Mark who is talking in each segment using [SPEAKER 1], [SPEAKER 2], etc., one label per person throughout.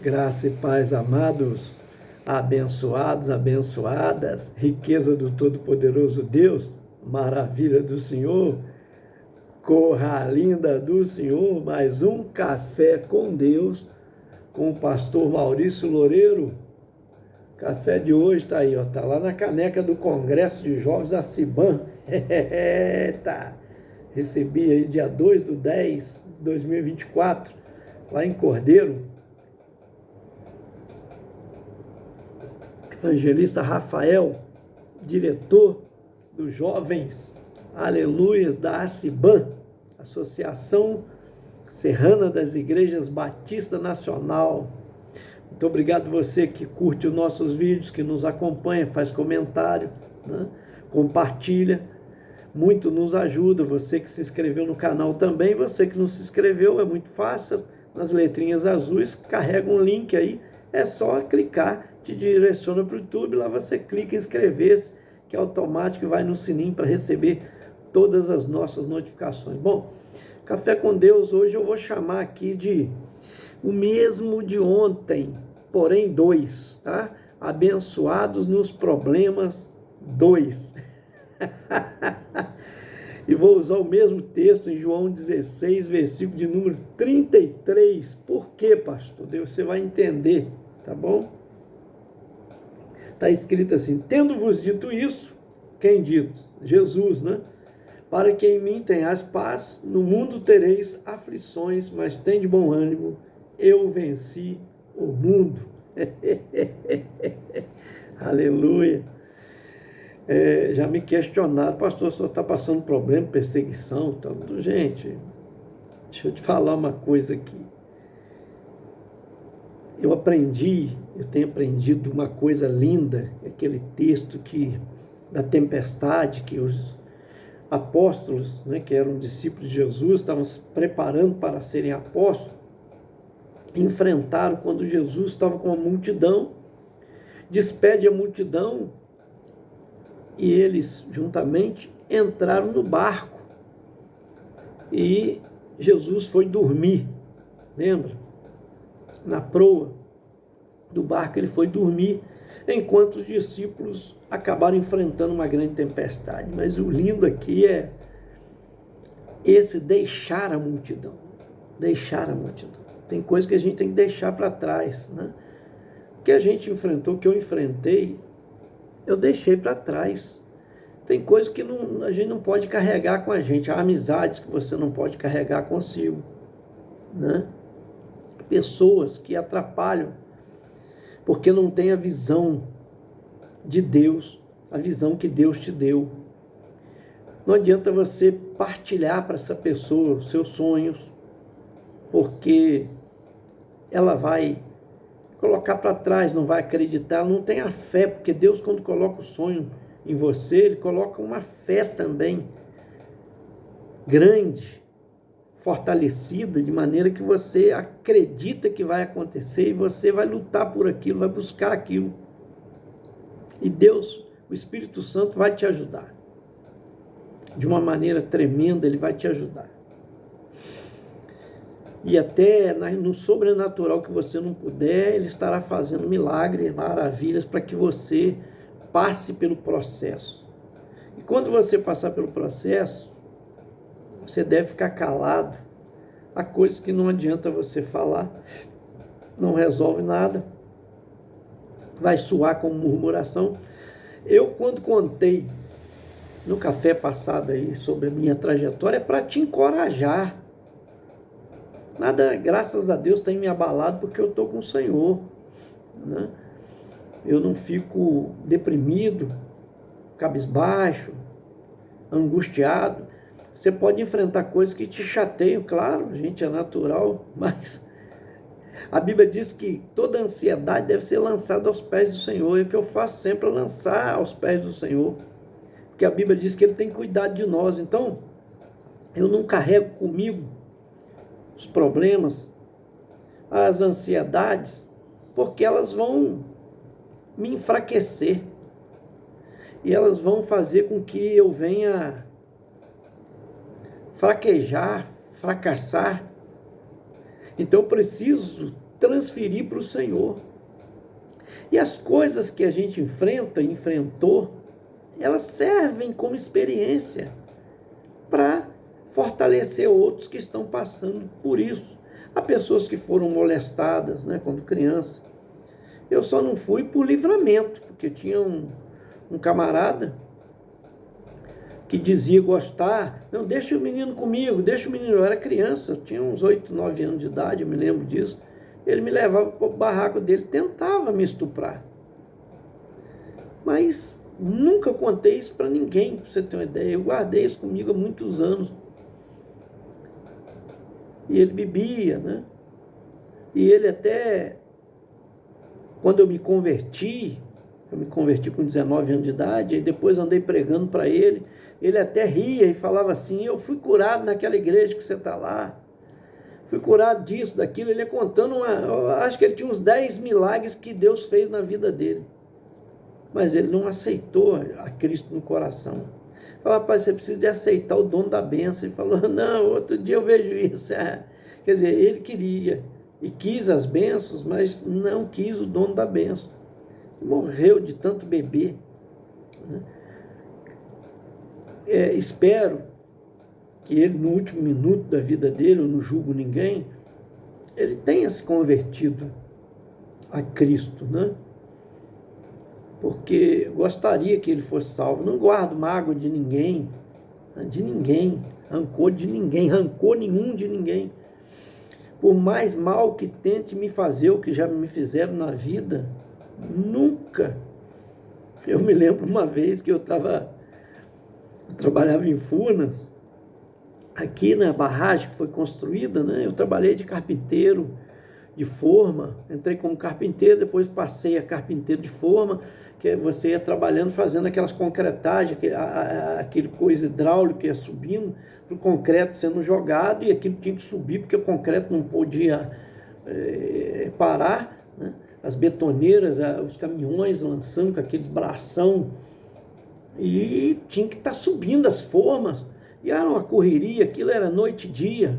[SPEAKER 1] Graça e paz, amados, abençoados, abençoadas, riqueza do Todo-Poderoso Deus, maravilha do Senhor, corra linda do Senhor, mais um café com Deus, com o pastor Maurício Loureiro. Café de hoje está aí, ó, tá lá na caneca do Congresso de Jovens da CIBAN. Eita! Recebi aí dia 2/10/2024, lá em Cordeiro. Evangelista Rafael, diretor dos jovens, aleluia, da ACIBAN, Associação Serrana das Igrejas Batista Nacional. Muito obrigado você que curte os nossos vídeos, que nos acompanha, faz comentário, né? Compartilha, muito nos ajuda. Você que se inscreveu no canal também, você que não se inscreveu, é muito fácil, nas letrinhas azuis, carrega um link aí, é só clicar, te direciona para o YouTube, lá você clica em inscrever-se, que é automático e vai no sininho para receber todas as nossas notificações. Bom, Café com Deus, hoje eu vou chamar aqui de o mesmo de ontem, porém 2, tá? Abençoados nos problemas 2. E vou usar o mesmo texto em João 16, versículo de número 33. Por quê, pastor? Você vai entender, tá bom? Está escrito assim: tendo-vos dito isso, quem dito? Jesus, né? Para que em mim tenhas paz, no mundo tereis aflições, mas tende bom ânimo, eu venci o mundo. Aleluia. Já me questionaram, pastor, o senhor está passando problema, perseguição, tanto. Gente, deixa eu te falar uma coisa aqui. Eu tenho aprendido uma coisa linda, aquele texto da tempestade, que os apóstolos, né, que eram discípulos de Jesus, estavam se preparando para serem apóstolos, enfrentaram quando Jesus estava com a multidão, despede a multidão, e eles juntamente entraram no barco, e Jesus foi dormir, lembra? Na proa do barco ele foi dormir, enquanto os discípulos acabaram enfrentando uma grande tempestade. Mas o lindo aqui é esse deixar a multidão. Deixar a multidão. Tem coisa que a gente tem que deixar para trás, né? O que a gente enfrentou, que eu enfrentei, eu deixei para trás. Tem coisas que a gente não pode carregar com a gente. Há amizades que você não pode carregar consigo, né? Pessoas que atrapalham, porque não tem a visão de Deus, a visão que Deus te deu. Não adianta você partilhar para essa pessoa os seus sonhos, porque ela vai colocar para trás, não vai acreditar, ela não tem a fé, porque Deus, quando coloca o sonho em você, Ele coloca uma fé também grande, fortalecida, de maneira que você acredita que vai acontecer e você vai lutar por aquilo, vai buscar aquilo. E Deus, o Espírito Santo, vai te ajudar. De uma maneira tremenda, Ele vai te ajudar. E até no sobrenatural que você não puder, Ele estará fazendo milagres, maravilhas, para que você passe pelo processo. E quando você passar pelo processo, você deve ficar calado. Há coisas que não adianta você falar, não resolve nada, vai soar como murmuração. Eu, quando contei no café passado aí sobre a minha trajetória, é para te encorajar. Nada, graças a Deus, tem me abalado, porque eu estou com o Senhor, né? Eu não fico deprimido, cabisbaixo, angustiado. Você pode enfrentar coisas que te chateiam, claro, a gente é natural, mas a Bíblia diz que toda ansiedade deve ser lançada aos pés do Senhor, e o que eu faço sempre é lançar aos pés do Senhor, porque a Bíblia diz que Ele tem cuidado de nós. Então, eu não carrego comigo os problemas, as ansiedades, porque elas vão me enfraquecer, e elas vão fazer com que eu venha fraquejar, fracassar. Então eu preciso transferir para o Senhor. E as coisas que a gente enfrentou, elas servem como experiência para fortalecer outros que estão passando por isso. Há pessoas que foram molestadas, né, quando criança. Eu só não fui por livramento, porque tinha um camarada que dizia gostar, não, deixa o menino comigo, deixa o menino. Eu era criança, eu tinha uns 8, 9 anos de idade, eu me lembro disso. Ele me levava para o barraco dele, tentava me estuprar. Mas nunca contei isso para ninguém, para você ter uma ideia. Eu guardei isso comigo há muitos anos. E ele bebia, né? E ele até, quando eu me converti com 19 anos de idade, e depois andei pregando para ele, ele até ria e falava assim, eu fui curado naquela igreja que você está lá, fui curado disso, daquilo. Ele ia contando, acho que ele tinha uns 10 milagres que Deus fez na vida dele. Mas ele não aceitou a Cristo no coração. Falou, rapaz, você precisa de aceitar o dono da bênção. Ele falou, não, outro dia eu vejo isso. Quer dizer, ele queria e quis as bênçãos, mas não quis o dono da bênção. Morreu de tanto beber. Espero que ele, no último minuto da vida dele, eu não julgo ninguém, ele tenha se convertido a Cristo, né? Porque gostaria que ele fosse salvo. Não guardo mágoa de ninguém, rancor de ninguém, rancor nenhum de ninguém. Por mais mal que tente me fazer o que já me fizeram na vida, nunca. Eu me lembro uma vez que eu trabalhava em Furnas, aqui na barragem que foi construída, né? Eu trabalhei de carpinteiro de forma, entrei como carpinteiro, depois passei a carpinteiro de forma, que você ia trabalhando, fazendo aquelas concretagens, aquele coisa hidráulica ia subindo, o concreto sendo jogado, e aquilo tinha que subir, porque o concreto não podia parar, né? As betoneiras, os caminhões lançando com aqueles bração, e tinha que estar subindo as formas, e era uma correria, aquilo era noite e dia.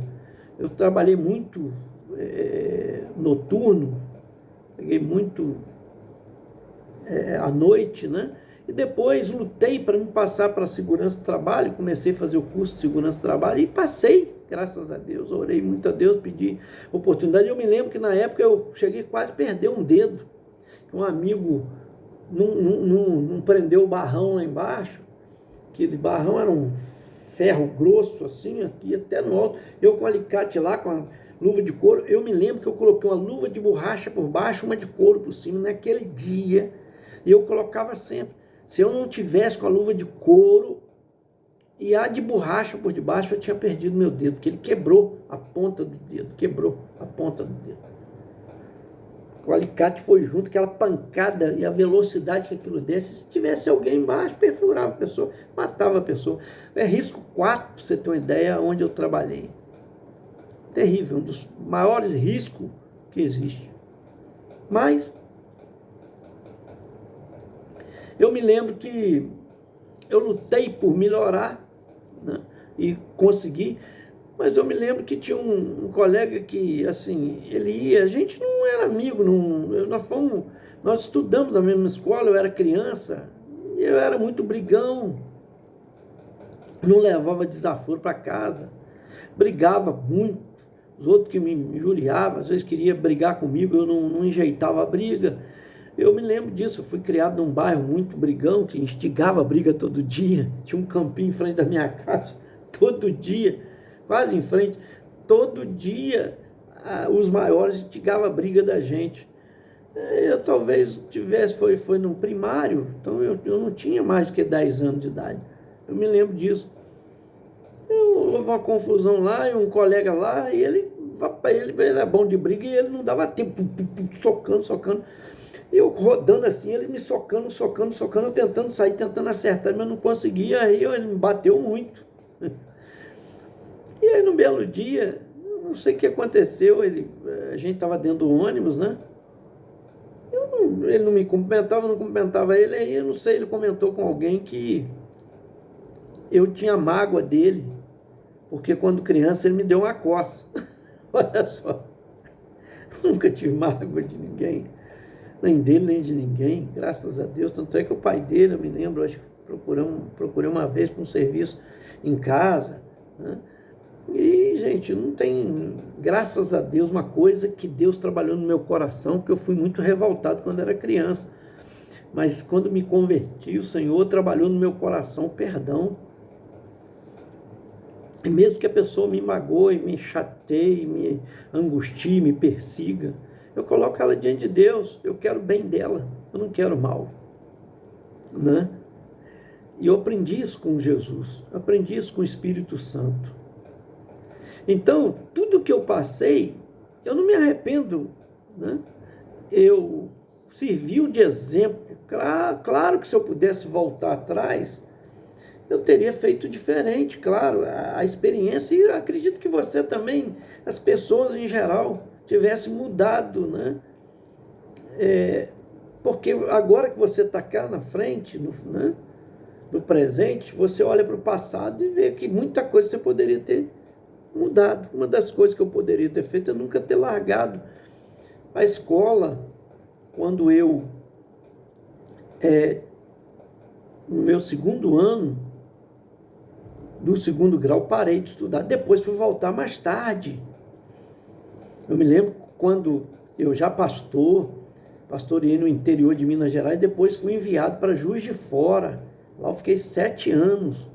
[SPEAKER 1] Eu trabalhei muito noturno, peguei muito à noite, né? E depois lutei para me passar para a segurança do trabalho, comecei a fazer o curso de segurança do trabalho e passei, graças a Deus. Orei muito a Deus, pedi oportunidade. Eu me lembro que na época eu cheguei quase a perder um dedo. Um amigo não prendeu o barrão lá embaixo, aquele barrão era um ferro grosso assim, aqui até no alto, eu com o alicate lá, com a luva de couro. Eu me lembro que eu coloquei uma luva de borracha por baixo, uma de couro por cima, naquele dia, e eu colocava sempre. Se eu não tivesse com a luva de couro e a de borracha por debaixo, eu tinha perdido meu dedo, porque ele quebrou a ponta do dedo, O alicate foi junto, aquela pancada e a velocidade que aquilo desse. Se tivesse alguém embaixo, perfurava a pessoa, matava a pessoa. É risco 4, para você ter uma ideia, onde eu trabalhei. Terrível, um dos maiores riscos que existe. Mas eu me lembro que eu lutei por melhorar, né, e consegui. Mas eu me lembro que tinha um colega que, assim, ele ia, a gente não era amigo, nós estudamos na mesma escola, eu era criança, e eu era muito brigão, não levava desaforo para casa, brigava muito, os outros que me injuriavam, às vezes queria brigar comigo, eu não enjeitava a briga. Eu me lembro disso, eu fui criado num bairro muito brigão, que instigava a briga todo dia, tinha um campinho em frente da minha casa, todo dia, quase em frente, todo dia os maiores instigavam a briga da gente. Eu talvez tivesse, foi no primário, então eu não tinha mais do que 10 anos de idade, eu me lembro disso. Houve uma confusão lá, e um colega lá, e ele é bom de briga, e ele não dava tempo, socando, e eu rodando assim, ele me socando, eu tentando sair, tentando acertar, mas não conseguia, aí ele me bateu muito. E aí, no belo dia, não sei o que aconteceu, a gente estava dentro do ônibus, né? Ele não me cumprimentava, eu não cumprimentava ele, aí eu não sei, ele comentou com alguém que eu tinha mágoa dele, porque quando criança ele me deu uma coça. Olha só, Nunca tive mágoa de ninguém, nem dele, nem de ninguém, graças a Deus. Tanto é que o pai dele, eu me lembro, acho que procurei uma vez para um serviço em casa, né? E, gente, não tem, graças a Deus, uma coisa que Deus trabalhou no meu coração, porque eu fui muito revoltado quando era criança. Mas quando me converti, o Senhor trabalhou no meu coração o perdão. E mesmo que a pessoa me magoe, me chateie, me angustie, me persiga, eu coloco ela diante de Deus. Eu quero o bem dela, eu não quero mal, né? E eu aprendi isso com Jesus, aprendi isso com o Espírito Santo. Então, tudo que eu passei, eu não me arrependo, né? Eu serviu de exemplo. Claro que se eu pudesse voltar atrás, eu teria feito diferente, claro. A experiência, e acredito que você também, as pessoas em geral, tivessem mudado, né? Porque agora que você está cá na frente, né, no presente, você olha para o passado e vê que muita coisa você poderia ter mudado. Uma das coisas que eu poderia ter feito é nunca ter largado a escola. Quando eu, no meu segundo ano do segundo grau, parei de estudar. Depois fui voltar mais tarde. Eu me lembro quando eu já pastoreei no interior de Minas Gerais, depois fui enviado para Juiz de Fora. Lá eu fiquei 7 anos.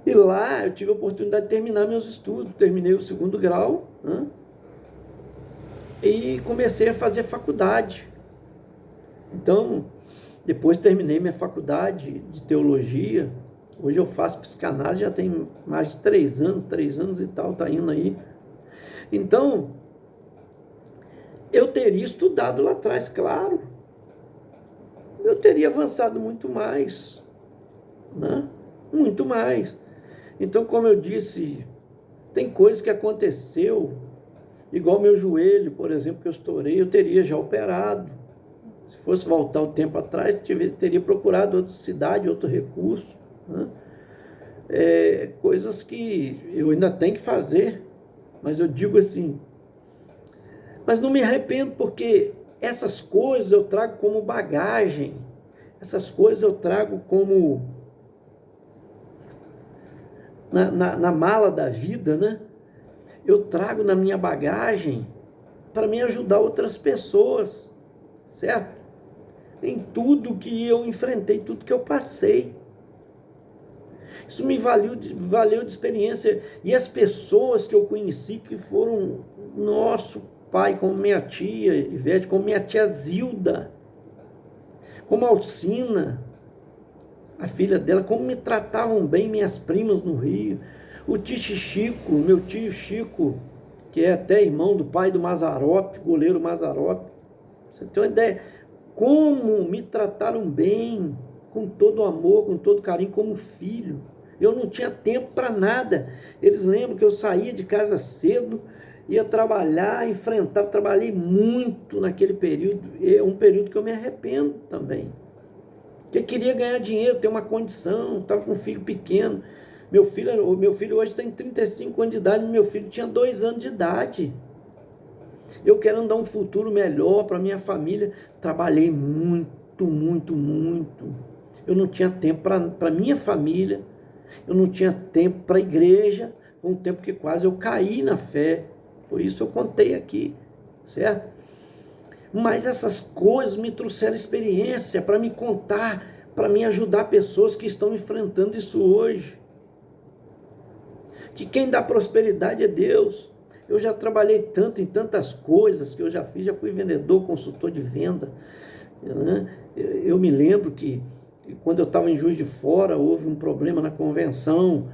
[SPEAKER 1] E lá eu tive a oportunidade de terminar meus estudos. Terminei o segundo grau, né? E comecei a fazer faculdade. Então, depois terminei minha faculdade de teologia. Hoje eu faço psicanálise, já tem mais de 3 anos e tal, tá indo aí. Então, eu teria estudado lá atrás, claro. Eu teria avançado muito mais, né? Muito mais. Então, como eu disse, tem coisas que aconteceu, igual meu joelho, por exemplo, que eu estourei, eu teria já operado. Se fosse voltar o tempo atrás, teria procurado outra cidade, outro recurso, né? Coisas que eu ainda tenho que fazer, mas eu digo assim, mas não me arrependo, porque essas coisas eu trago como bagagem, essas coisas eu trago como na mala da vida, né? Eu trago na minha bagagem para me ajudar outras pessoas, certo? Em tudo que eu enfrentei, tudo que eu passei. Isso me valeu de experiência. E as pessoas que eu conheci, que foram nosso pai, como minha tia Ivete, como minha tia Zilda, como Alcina, a filha dela, como me tratavam bem minhas primas no Rio, o tio Chico, meu tio Chico, que é até irmão do pai do Mazzaropi, goleiro Mazzaropi. Você tem uma ideia? Como me trataram bem, com todo amor, com todo carinho, como filho. Eu não tinha tempo para nada. Eles lembram que eu saía de casa cedo, ia trabalhar, enfrentava, trabalhei muito naquele período. É um período que eu me arrependo também. Porque queria ganhar dinheiro, ter uma condição, estava com um filho pequeno. Meu filho hoje tem 35 anos de idade, meu filho tinha 2 anos de idade. Eu querendo dar um futuro melhor para minha família, trabalhei muito, muito, muito. Eu não tinha tempo para minha família, eu não tinha tempo para a igreja. Foi um tempo que quase eu caí na fé. Por isso eu contei aqui, certo? Mas essas coisas me trouxeram experiência para me contar, para me ajudar pessoas que estão enfrentando isso hoje. Que quem dá prosperidade é Deus. Eu já trabalhei tanto em tantas coisas que eu já fiz, já fui vendedor, consultor de venda, né? Eu me lembro que quando eu estava em Juiz de Fora, houve um problema na convenção,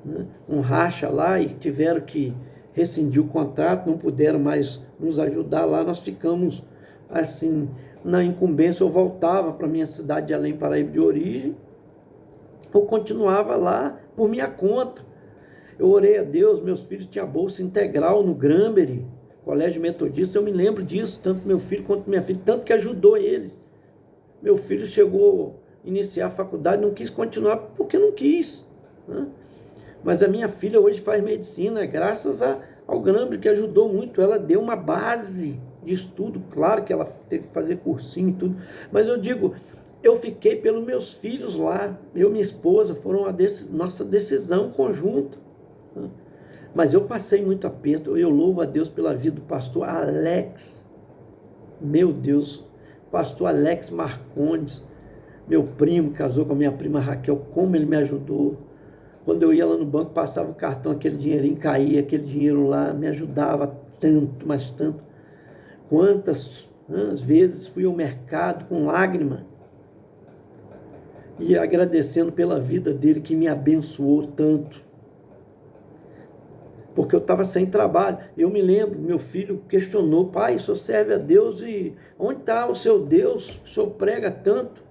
[SPEAKER 1] né? Um racha lá, e tiveram que rescindir o contrato, não puderam mais nos ajudar lá, nós ficamos assim, na incumbência. Eu voltava para minha cidade de Além Paraíba de origem, ou continuava lá por minha conta. Eu orei a Deus, meus filhos tinham bolsa integral no Granbury, colégio metodista, eu me lembro disso, tanto meu filho quanto minha filha, tanto que ajudou eles. Meu filho chegou a iniciar a faculdade, não quis continuar porque não quis, né? Mas a minha filha hoje faz medicina, graças ao Grambling, que ajudou muito. Ela deu uma base de estudo, claro que ela teve que fazer cursinho e tudo, mas eu digo, eu fiquei pelos meus filhos lá, eu e minha esposa, foram nossa decisão conjunta. Mas eu passei muito aperto. Eu louvo a Deus pela vida do pastor Alex. Meu Deus, pastor Alex Marcondes, meu primo, casou com a minha prima Raquel, como ele me ajudou. Quando eu ia lá no banco, passava o cartão, aquele dinheirinho caía, aquele dinheiro lá me ajudava tanto, mas tanto. Quantas vezes fui ao mercado com lágrima e agradecendo pela vida dele que me abençoou tanto. Porque eu estava sem trabalho. Eu me lembro, meu filho questionou: pai, o senhor serve a Deus e onde está o seu Deus? O senhor prega tanto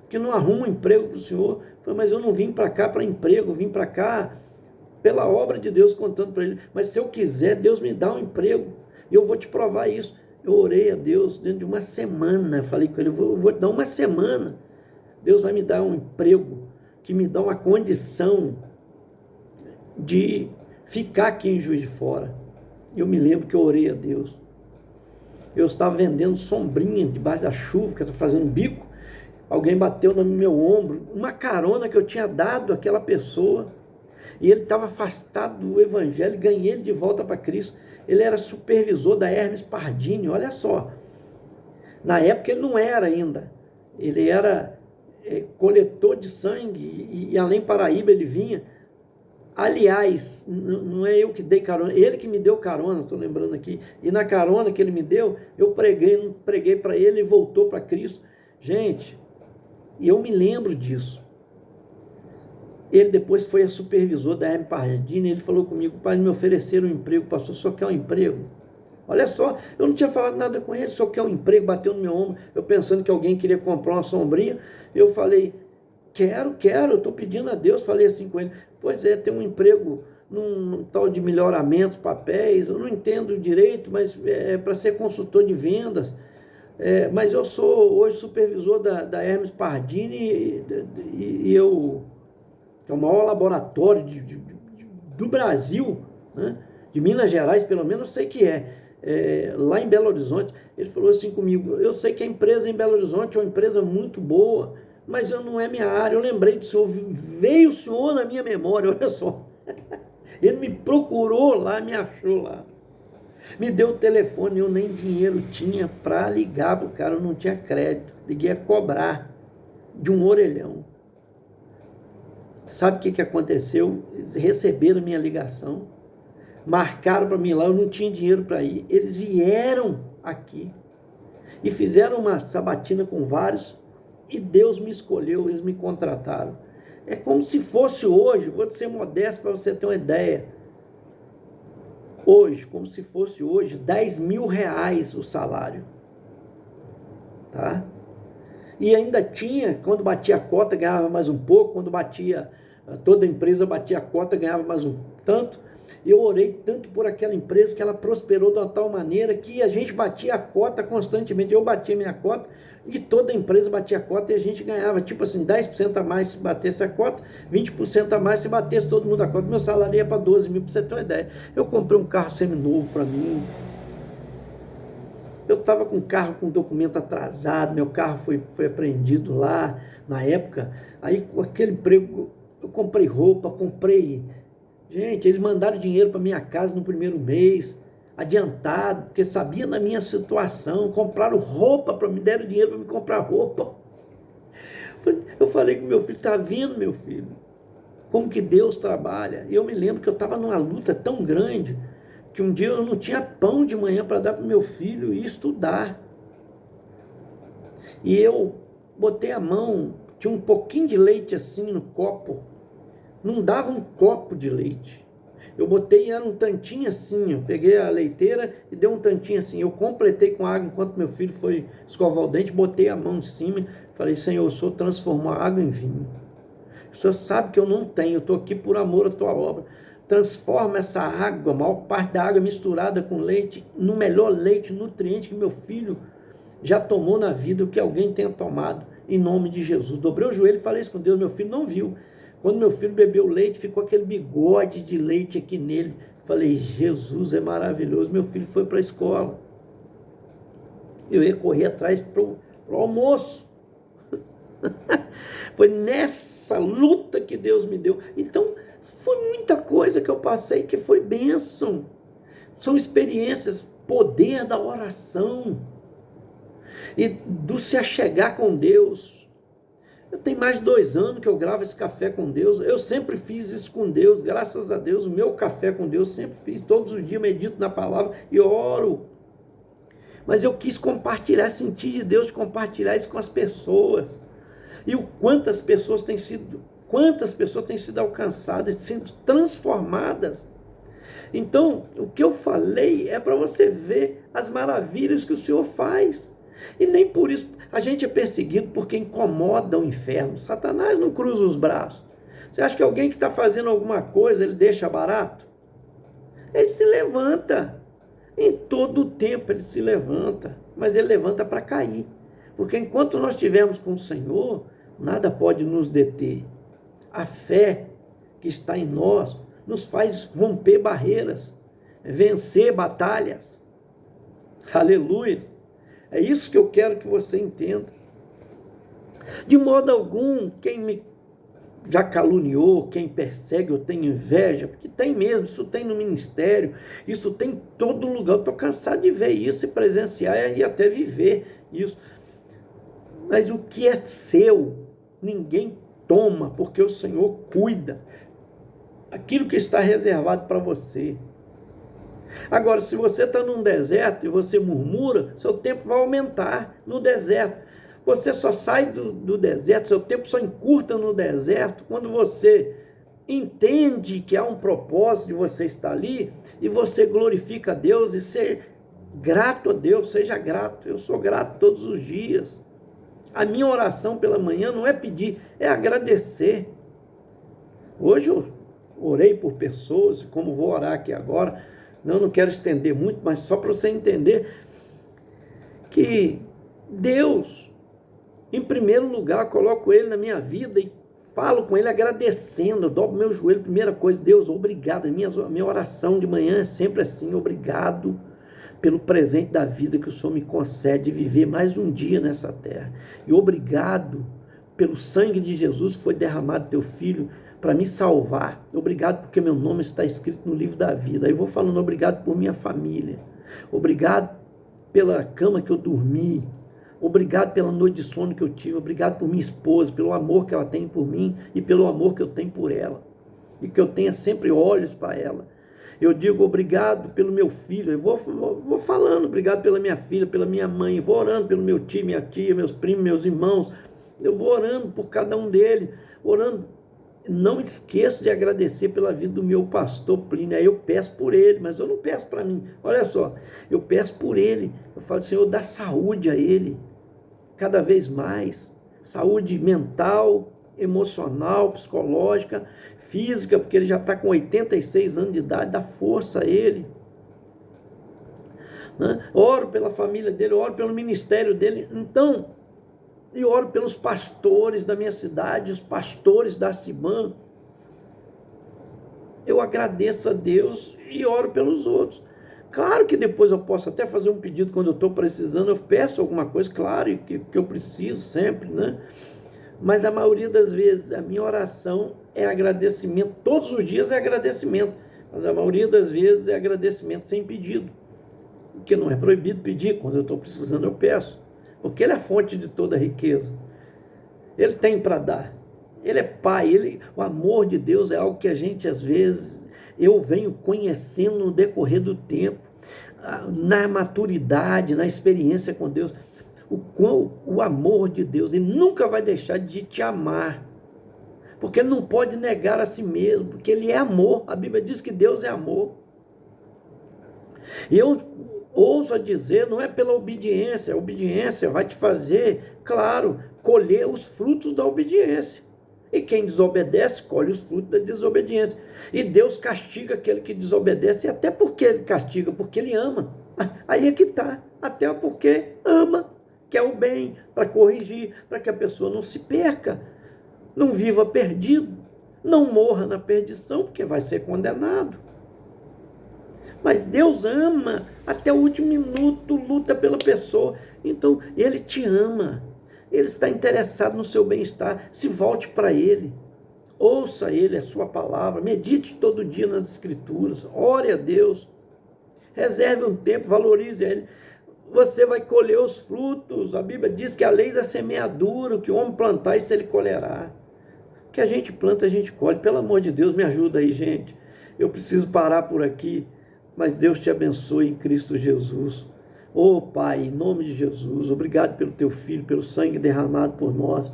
[SPEAKER 1] que não arruma um emprego para o senhor. Eu falei, mas eu não vim para cá para emprego, eu vim para cá pela obra de Deus, contando para ele. Mas se eu quiser, Deus me dá um emprego e eu vou te provar isso. Eu orei a Deus dentro de uma semana, falei com ele, eu vou te dar uma semana. Deus vai me dar um emprego que me dá uma condição de ficar aqui em Juiz de Fora. Eu me lembro que eu orei a Deus. Eu estava vendendo sombrinha debaixo da chuva, que eu estava fazendo bico. Alguém bateu no meu ombro, uma carona que eu tinha dado àquela pessoa. E ele estava afastado do evangelho, ganhei ele de volta para Cristo. Ele era supervisor da Hermes Pardini, olha só. Na época ele não era ainda. Ele era coletor de sangue e além Paraíba ele vinha. Aliás, não é eu que dei carona, ele que me deu carona, estou lembrando aqui. E na carona que ele me deu, eu preguei para ele e voltou para Cristo. Gente, e eu me lembro disso. Ele depois foi a supervisor da Hermes Pardini, ele falou comigo, pai, me ofereceram um emprego, pastor, só quer um emprego? Olha só, eu não tinha falado nada com ele, só quer um emprego, bateu no meu ombro, eu pensando que alguém queria comprar uma sombrinha, eu falei, quero, eu estou pedindo a Deus, falei assim com ele, pois é, tem um emprego num tal de melhoramento, papéis, eu não entendo direito, mas é para ser consultor de vendas, mas eu sou hoje supervisor da Hermes Pardini e eu... que é o maior laboratório do Brasil, né? De Minas Gerais, pelo menos eu sei que lá em Belo Horizonte. Ele falou assim comigo, eu sei que a empresa em Belo Horizonte é uma empresa muito boa, mas não é minha área. Eu lembrei do senhor, veio o senhor na minha memória, olha só. Ele me procurou lá, me achou lá. Me deu o telefone, eu nem dinheiro tinha para ligar para o cara, eu não tinha crédito. Liguei a cobrar de um orelhão. Sabe o que aconteceu? Eles receberam minha ligação, marcaram para mim lá, eu não tinha dinheiro para ir. Eles vieram aqui e fizeram uma sabatina com vários e Deus me escolheu, eles me contrataram. É como se fosse hoje, vou ser modesto para você ter uma ideia. Hoje, como se fosse hoje, R$10.000 o salário. Tá? E ainda tinha, quando batia a cota, ganhava mais um pouco, quando batia, toda a empresa batia a cota, ganhava mais um tanto. Eu orei tanto por aquela empresa que ela prosperou de uma tal maneira que a gente batia a cota constantemente. Eu batia minha cota e toda a empresa batia a cota e a gente ganhava, tipo assim, 10% a mais se batesse a cota, 20% a mais se batesse todo mundo a cota. Meu salário ia para 12 mil, para você ter uma ideia. Eu comprei um carro seminovo para mim. Eu estava com o carro com documento atrasado, meu carro foi apreendido lá na época. Aí com aquele emprego, eu comprei roupa, Gente, eles mandaram dinheiro para minha casa no primeiro mês, adiantado, porque sabia da minha situação, compraram roupa para mim, deram dinheiro para me comprar roupa. Eu falei com meu filho, tá vendo, meu filho, como que Deus trabalha? E eu me lembro que eu estava numa luta tão grande, que um dia eu não tinha pão de manhã para dar para o meu filho ir estudar. E eu botei a mão, tinha um pouquinho de leite assim no copo, não dava um copo de leite. Eu botei, era um tantinho assim, eu peguei a leiteira e dei um tantinho assim. Eu completei com água enquanto meu filho foi escovar o dente, botei a mão em cima, falei, Senhor, o Senhor transformou a água em vinho. O Senhor sabe que eu não tenho, eu estou aqui por amor à tua obra. Transforma essa água, a maior parte da água misturada com leite, no melhor leite, nutriente que meu filho já tomou na vida, o que alguém tenha tomado, em nome de Jesus. Dobrei o joelho e falei isso com Deus, meu filho não viu. Quando meu filho bebeu leite, ficou aquele bigode de leite aqui nele, Falei, Jesus é maravilhoso. Meu filho foi para a escola. Eu ia correr atrás pro almoço. Foi nessa luta que Deus me deu. Então, foi muita coisa que eu passei que foi bênção. São experiências, poder da oração e do se achegar com Deus. Eu tenho mais de 2 anos que eu gravo esse café com Deus. Eu sempre fiz isso com Deus, graças a Deus. O meu café com Deus sempre fiz. Todos os dias medito na palavra e oro. Mas eu quis compartilhar, sentir de Deus, compartilhar isso com as pessoas. E quantas pessoas têm sido alcançadas, sendo transformadas. Então, o que eu falei é para você ver as maravilhas que o Senhor faz. E nem por isso a gente é perseguido porque incomoda o inferno. Satanás não cruza os braços. Você acha que alguém que está fazendo alguma coisa, ele deixa barato? Ele se levanta. Em todo o tempo ele se levanta. Mas ele levanta para cair. Porque enquanto nós estivermos com o Senhor, nada pode nos deter. A fé que está em nós nos faz romper barreiras, vencer batalhas. Aleluia! É isso que eu quero que você entenda. De modo algum, quem me já caluniou, quem persegue ou tem inveja, porque tem mesmo, isso tem no ministério, isso tem em todo lugar. Eu estou cansado de ver isso e presenciar e até viver isso. Mas o que é seu, ninguém toma, porque o Senhor cuida. Aquilo que está reservado para você. Agora, se você está num deserto e você murmura, seu tempo vai aumentar no deserto. Você só sai do deserto, seu tempo só encurta no deserto quando você entende que há um propósito de você estar ali e você glorifica a Deus e ser grato a Deus, seja grato. Eu sou grato todos os dias. A minha oração pela manhã não é pedir, é agradecer. Hoje eu orei por pessoas, como vou orar aqui agora, não quero estender muito, mas só para você entender que Deus, em primeiro lugar, coloco Ele na minha vida e falo com Ele agradecendo, eu dobro meu joelho, primeira coisa, Deus, obrigado. Minha oração de manhã é sempre assim, obrigado pelo presente da vida que o Senhor me concede de viver mais um dia nessa terra. E obrigado pelo sangue de Jesus que foi derramado teu Filho para me salvar. Obrigado porque meu nome está escrito no livro da vida. Aí eu vou falando obrigado por minha família. Obrigado pela cama que eu dormi. Obrigado pela noite de sono que eu tive. Obrigado por minha esposa, pelo amor que ela tem por mim e pelo amor que eu tenho por ela. E que eu tenha sempre olhos para ela. Eu digo obrigado pelo meu filho. Eu vou falando obrigado pela minha filha, pela minha mãe. Vou orando pelo meu tio, minha tia, meus primos, meus irmãos. Eu vou orando por cada um deles. Orando. Não esqueço de agradecer pela vida do meu pastor Plínio. Aí eu peço por ele, mas eu não peço para mim. Olha só, eu peço por ele. Eu falo, Senhor, dá saúde a ele, cada vez mais. Saúde mental, emocional, psicológica, física, porque ele já está com 86 anos de idade, dá força a ele. Né? Oro pela família dele, oro pelo ministério dele. Então, e oro pelos pastores da minha cidade, os pastores da Cibã. Eu agradeço a Deus e oro pelos outros. Claro que depois eu posso até fazer um pedido quando eu estou precisando, eu peço alguma coisa, claro, que eu preciso sempre, né? Mas a maioria das vezes a minha oração é agradecimento, todos os dias é agradecimento, mas a maioria das vezes é agradecimento sem pedido, porque não é proibido pedir, quando eu estou precisando eu peço. Porque Ele é a fonte de toda a riqueza. Ele tem para dar. Ele é Pai. O amor de Deus é algo que a gente, às vezes, eu venho conhecendo no decorrer do tempo, na maturidade, na experiência com Deus. O amor de Deus, Ele nunca vai deixar de te amar. Porque Ele não pode negar a si mesmo, porque Ele é amor. A Bíblia diz que Deus é amor. E eu ouso a dizer, não é pela obediência, a obediência vai te fazer, claro, colher os frutos da obediência. E quem desobedece, colhe os frutos da desobediência. E Deus castiga aquele que desobedece, e até porque Ele castiga, porque Ele ama. Aí é que está, até porque ama, quer o bem, para corrigir, para que a pessoa não se perca, não viva perdido, não morra na perdição, porque vai ser condenado. Mas Deus ama até o último minuto, luta pela pessoa. Então, Ele te ama. Ele está interessado no seu bem-estar. Se volte para Ele. Ouça Ele, a sua palavra. Medite todo dia nas Escrituras. Ore a Deus. Reserve um tempo, valorize Ele. Você vai colher os frutos. A Bíblia diz que a lei da semeadura, o que o homem plantar, isso ele colherá. O que a gente planta, a gente colhe. Pelo amor de Deus, me ajuda aí, gente. Eu preciso parar por aqui, mas Deus te abençoe em Cristo Jesus. Ô Pai, em nome de Jesus, obrigado pelo teu Filho, pelo sangue derramado por nós,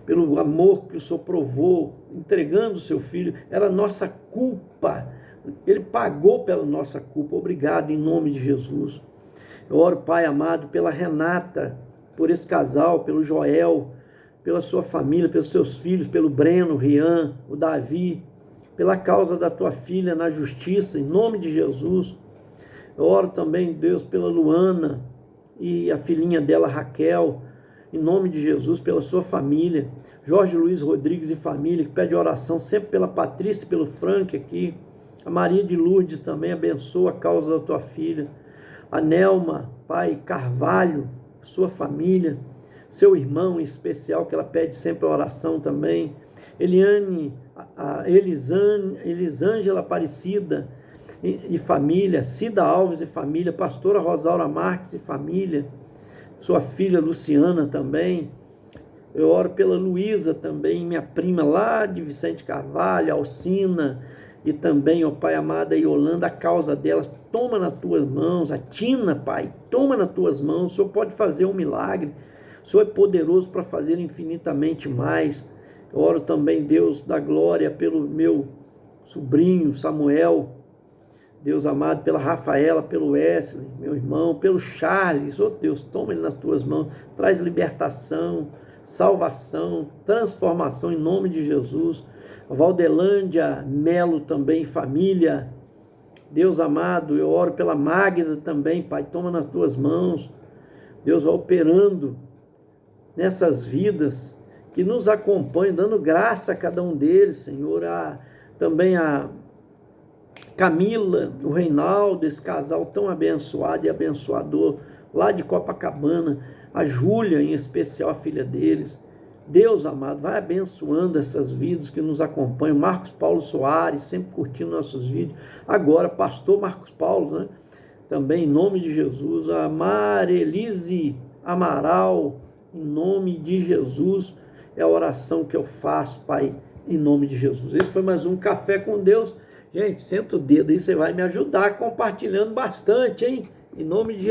[SPEAKER 1] pelo amor que o Senhor provou, entregando o seu Filho. Era nossa culpa. Ele pagou pela nossa culpa. Obrigado em nome de Jesus. Eu oro, Pai amado, pela Renata, por esse casal, pelo Joel, pela sua família, pelos seus filhos, pelo Breno, o Rian, o Davi, pela causa da tua filha na justiça, em nome de Jesus. Eu oro também, Deus, pela Luana e a filhinha dela, Raquel, em nome de Jesus, pela sua família. Jorge Luiz Rodrigues e família, que pede oração sempre pela Patrícia e pelo Frank aqui. A Maria de Lourdes também, abençoa a causa da tua filha. A Nelma, Pai, Carvalho, sua família, seu irmão em especial, que ela pede sempre a oração também. Eliane, Elisângela Aparecida e família, Cida Alves e família, pastora Rosaura Marques e família, sua filha Luciana também. Eu oro pela Luísa também, minha prima lá de Vicente Carvalho, Alcina, e também, ó Pai amado, a Yolanda, a causa delas, toma nas tuas mãos. A Tina, Pai, toma nas tuas mãos. O Senhor pode fazer um milagre. O Senhor é poderoso para fazer infinitamente mais. Eu oro também, Deus da glória, pelo meu sobrinho Samuel, Deus amado, pela Rafaela, pelo Wesley, meu irmão, pelo Charles. Ó Deus, toma ele nas tuas mãos. Traz libertação, salvação, transformação em nome de Jesus. Valdelândia Melo também, família. Deus amado, eu oro pela Magda também, Pai, toma nas tuas mãos. Deus vai operando nessas vidas que nos acompanham, dando graça a cada um deles, Senhor. Também a Camila, o Reinaldo, esse casal tão abençoado e abençoador, lá de Copacabana. A Júlia, em especial, a filha deles. Deus amado, vai abençoando essas vidas que nos acompanham. Marcos Paulo Soares, sempre curtindo nossos vídeos. Agora, pastor Marcos Paulo, né? Também em nome de Jesus. A Marelise Amaral, em nome de Jesus. É a oração que eu faço, Pai, em nome de Jesus. Esse foi mais um Café com Deus. Gente, senta o dedo aí, você vai me ajudar compartilhando bastante, hein? Em nome de Jesus.